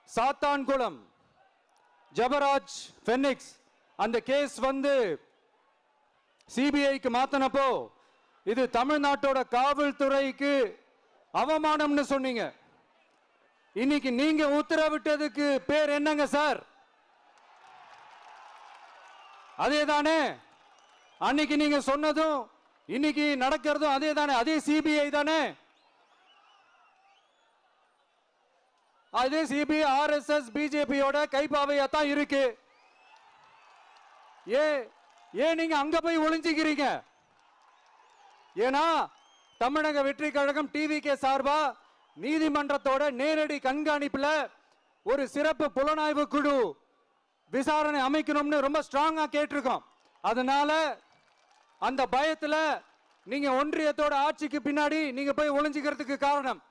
சாத்தான்குளம் ஜபராஜ் ஃபெனிக்ஸ் அந்த கேஸ் வந்து சிபிஐக்கு மாத்தினப்போ இது தமிழ்நாட்டோட காவல்துறைக்கு அவமானம்னு சொன்னீங்க. இன்னைக்கு நீங்க உத்தரவிட்டதுக்கு பேர் என்னங்க சார்? அதேதானே அன்னைக்கு நீங்க சொன்னதும் இன்னைக்கு நடக்கிறதும் அதேதானே? அதே சிபிஐ தானே? அதே சிபிஐ ஆர்எஸ்எஸ் பிஜேபியோட கைப்பாவையா தான் இருக்கு. ஏன் நீங்க அங்க போய் ஒளிஞ்சுக்கிறீங்க? ஏன்னா தமிழக வெற்றி கழகம் டிவிகே சார்பா நீதிமன்றத்தோட நேரடி கண்காணிப்புல ஒரு சிறப்பு புலனாய்வு குழு விசாரணை அமைக்கணும்னு ரொம்ப ஸ்ட்ராங்கா கேட்டிருக்கோம். அதனால அந்த பயத்துல நீங்க ஒன்றியத்தோட ஆட்சிக்கு பின்னாடி நீங்க போய் ஒளிஞ்சுக்கிறதுக்கு காரணம்